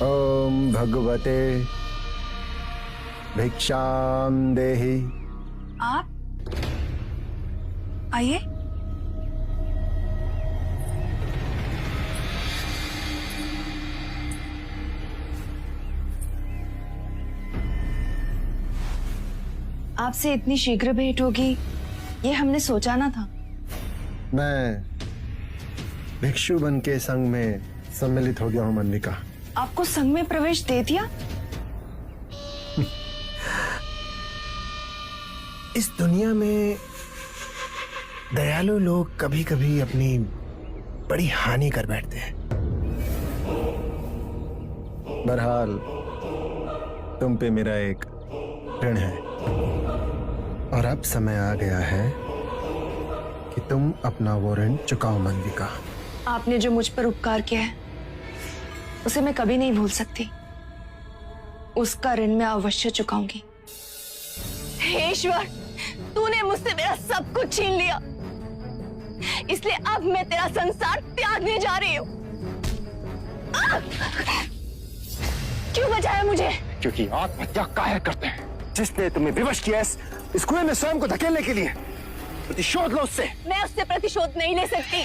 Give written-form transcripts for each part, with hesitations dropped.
ओम भगवते भिक्षाम देहि। आप आइए। आपसे इतनी शीघ्र भेंट होगी ये हमने सोचा ना था। मैं भिक्षु बन के संघ में सम्मिलित हो गया हूं मन्विका। आपको संघ में प्रवेश दे दिया? इस दुनिया में दयालु लोग कभी कभी अपनी बड़ी हानि कर बैठते हैं। बहरहाल तुम पे मेरा एक ऋण है और अब समय आ गया है कि तुम अपना वो ऋण चुकाओ मन्विका। आपने जो मुझ पर उपकार किया है उसे मैं कभी नहीं भूल सकती। उसका ऋण मैं अवश्य चुकाऊंगी। हे ईश्वर, तूने मुझसे मेरा सब कुछ छीन लिया, इसलिए अब मैं तेरा संसार त्यागने जा रही हूँ। क्यों बचाया मुझे? क्योंकि आत्महत्या काहे करते हैं जिसने तुम्हें विवश किया इस कुएं में स्वयं को धकेलने के लिए। प्रतिशोध लो उससे। मैं उससे प्रतिशोध नहीं ले सकती।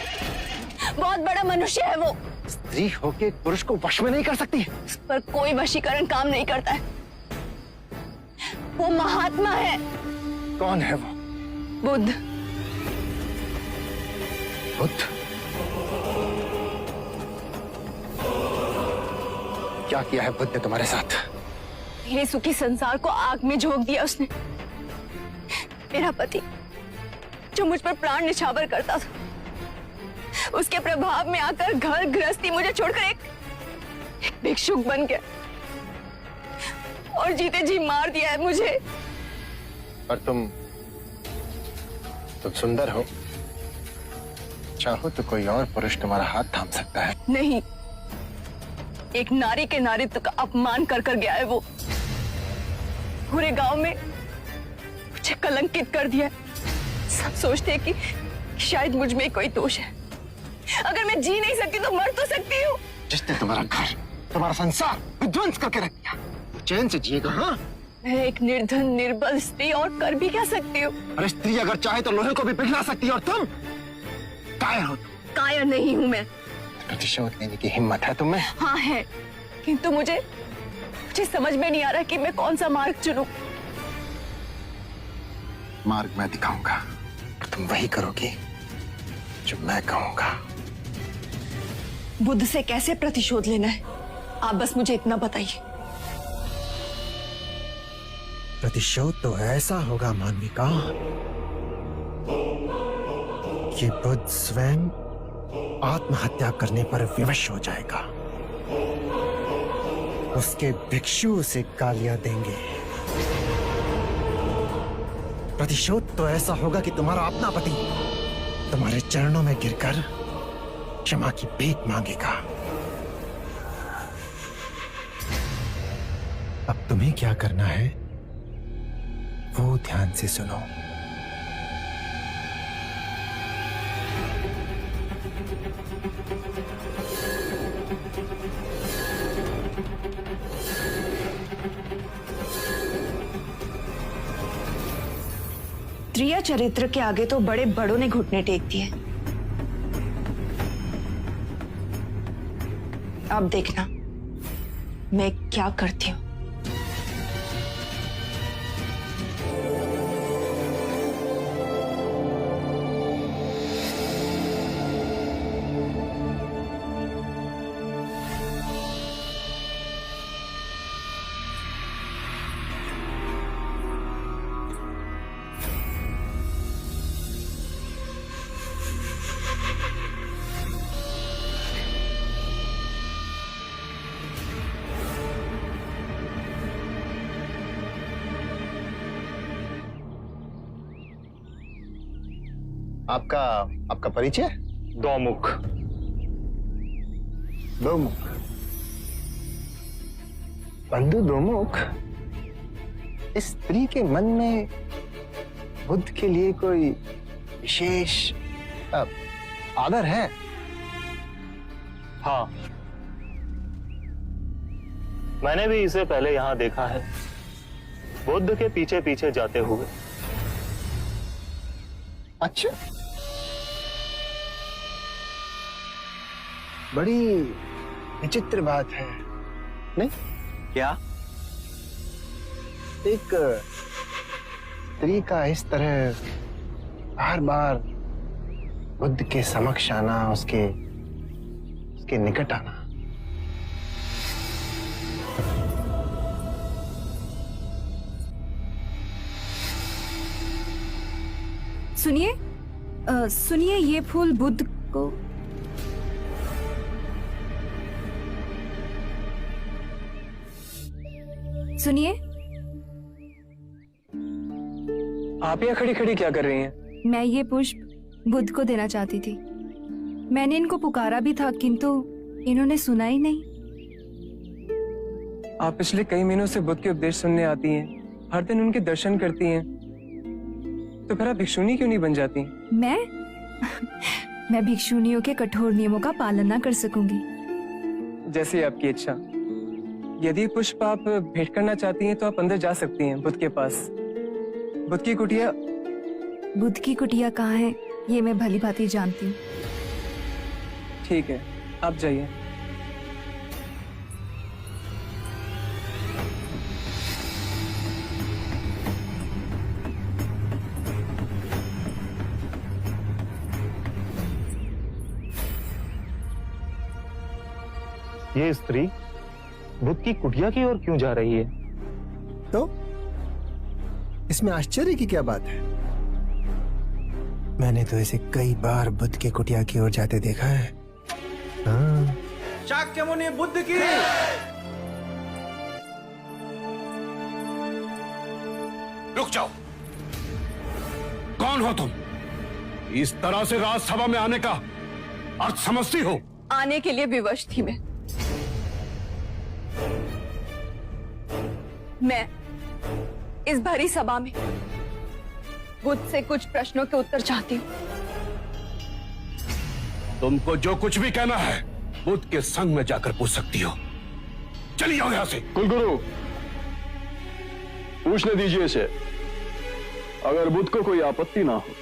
बहुत बड़ा मनुष्य है वो। स्त्री होके पुरुष को वश में नहीं कर सकती। पर कोई वशीकरण काम नहीं करता है। वो महात्मा है। कौन है वो? बुद्ध। बुद्ध? क्या किया है बुद्ध ने तुम्हारे साथ? मेरे सुखी संसार को आग में झोंक दिया उसने। मेरा पति जो मुझ पर प्राण निछावर करता था, उसके प्रभाव में आकर घर गृहस्थी मुझे छोड़कर एक भिक्षुक बन गया और जीते जी मार दिया है मुझे। पर तुम सुंदर हो, चाहो तो कोई और पुरुष तुम्हारा हाथ थाम सकता है। नहीं, एक नारी के नारीत्व का अपमान कर कर गया है वो। पूरे गांव में मुझे कलंकित कर दिया। सब सोचते हैं कि शायद मुझ में कोई दोष है। अगर मैं जी नहीं सकती तो मर तो सकती हूँ। जिसने तुम्हारा घर, तुम्हारा संसार विध्वंस करके रख दिया, चैन से जिएगा? हाँ, मैं एक निर्धन निर्बल स्त्री और कर भी क्या सकती हूँ? अरे स्त्री अगर चाहे तो लोहे को भी पिघला सकती है, और तुम कायर हो। कायर नहीं हूँ मैं। प्रतिशोध लेने की हिम्मत है तुम्हें? हाँ है, किंतु मुझे समझ में नहीं आ रहा कि मैं कौन सा मार्ग चुनूं। मार्ग मैं दिखाऊंगा, तुम वही करोगी जो मैं कहूंगा। बुद्ध से कैसे प्रतिशोध लेना है, आप बस मुझे इतना बताइए। प्रतिशोध तो ऐसा होगा मानविका कि बुद्ध स्वयं आत्महत्या करने पर विवश हो जाएगा। उसके भिक्षु उसे गालियां देंगे। प्रतिशोध तो ऐसा होगा कि तुम्हारा अपना पति तुम्हारे चरणों में गिरकर क्षमा की भीख मांगेगा। अब तुम्हें क्या करना है वो ध्यान से सुनो। त्रिया चरित्र के आगे तो बड़े बड़ों ने घुटने टेक दिए। अब देखना मैं क्या करती हूँ। आपका परिचय? दोमुख। दोमुख, बंधु दोमुख, इस स्त्री के मन में बुद्ध के लिए कोई विशेष आदर है? हाँ, मैंने भी इसे पहले यहाँ देखा है, बुद्ध के पीछे पीछे जाते हुए। अच्छा, बड़ी विचित्र बात है, नहीं? क्या? एक स्त्री का इस तरह बार बार बुद्ध के समक्ष आना, उसके निकट आना। सुनिए, ये फूल बुद्ध को सुनिए। आप यहाँ खड़ी खड़ी क्या कर रही हैं? मैं ये पुष्प बुद्ध को देना चाहती थी। मैंने इनको पुकारा भी था, किंतु इन्होंने सुना ही नहीं। आप पिछले कई महीनों से बुद्ध के उपदेश सुनने आती हैं, हर दिन उनके दर्शन करती हैं, तो फिर आप भिक्षुनी क्यों नहीं बन जाती? मैं भिक्षुनियों के कठोर नियमों का पालन ना कर सकूंगी। जैसे आपकी इच्छा। यदि पुष्प आप भेंट करना चाहती हैं तो आप अंदर जा सकती हैं बुद्ध के पास। बुद्ध की कुटिया कहाँ है ये मैं भली भांति जानती हूँ। ठीक है, आप जाइए। ये स्त्री बुद्ध की कुटिया की ओर क्यों जा रही है? तो इसमें आश्चर्य की क्या बात है? मैंने तो इसे कई बार बुद्ध की कुटिया की ओर जाते देखा है। हाँ। शाक्य मुनि बुद्ध की। रुक जाओ, कौन हो तुम? इस तरह से राजसभा में आने का अर्थ समझती हो? आने के लिए विवश थी मैं इस भरी सभा में बुद्ध से कुछ प्रश्नों के उत्तर चाहती हूँ। तुमको जो कुछ भी कहना है बुद्ध के संग में जाकर पूछ सकती हो। चलिए आओ यहां से। कुलगुरु, पूछने दीजिए इसे, अगर बुद्ध को कोई आपत्ति ना हो।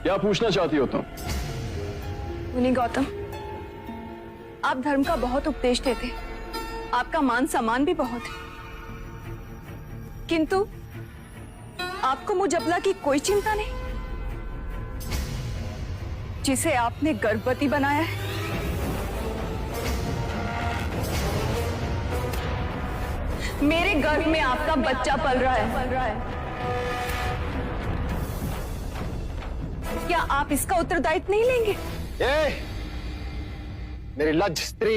क्या पूछना चाहती हो तुम? मुनि गौतम, आप धर्म का बहुत उपदेश देते, आपका मान सम्मान भी बहुत है, किंतु आपको मुझ अबला की कोई चिंता नहीं, जिसे आपने गर्भवती बनाया है। मेरे गर्भ में आपका बच्चा पल रहा है। क्या आप इसका उत्तरदायित्व नहीं लेंगे? मेरी लज्ज स्त्री,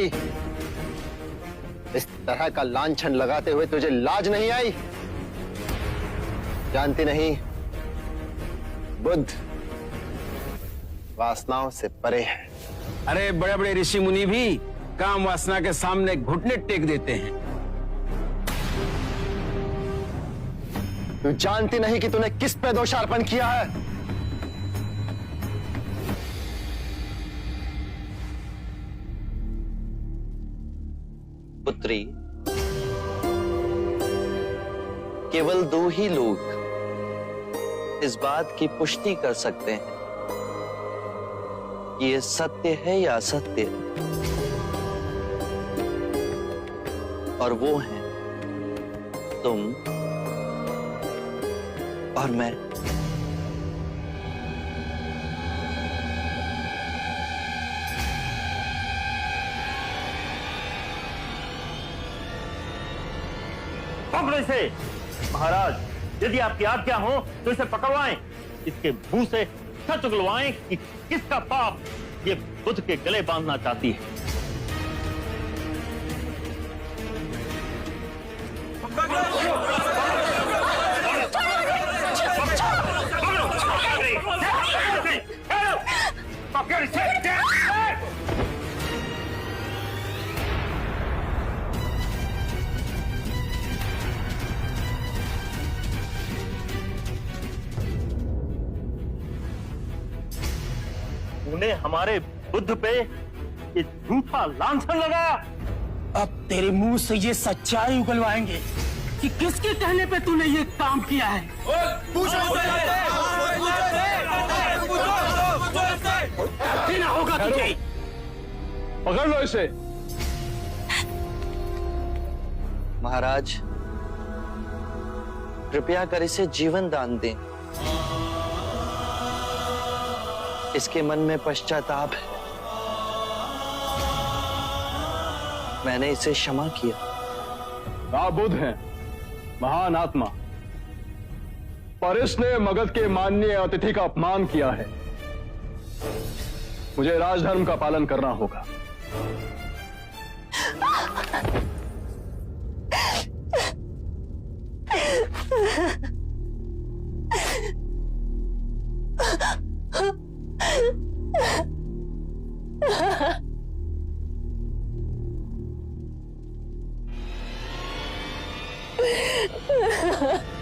इस तरह का लांछन लगाते हुए तुझे लाज नहीं आई? जानती नहीं, बुद्ध वासनाओं से परे है। अरे बड़े बड़े ऋषि मुनि भी काम वासना के सामने घुटने टेक देते हैं। तू जानती नहीं कि तूने किस पे दोषारोपण किया है? पुत्री, केवल दो ही लोग इस बात की पुष्टि कर सकते हैं कि ये सत्य है या असत्य है, और वो हैं तुम और मैं। पकड़ो इसे। महाराज, यदि आपकी आज्ञा हो तो इसे पकड़वाएं, इसके मुंह से सच उगलवाएं कि किसका पाप ये बुद्ध के गले बांधना चाहती है। उन्हें हमारे बुद्ध पे ये झूठा लांछन लगाया। अब तेरे मुंह से ये सच्चाई उगलवाएंगे कि किसके कहने पे तूने ये काम किया है। ना होगा तुझे। पकड़ लो इसे। महाराज, कृपया कर इसे जीवन दान दें। इसके मन में पश्चाताप है। मैंने इसे क्षमा किया। आप बुद्ध हैं, महान आत्मा, पर इसने मगध के माननीय अतिथि का अपमान किया है। मुझे राजधर्म का पालन करना होगा। Ha ha ha.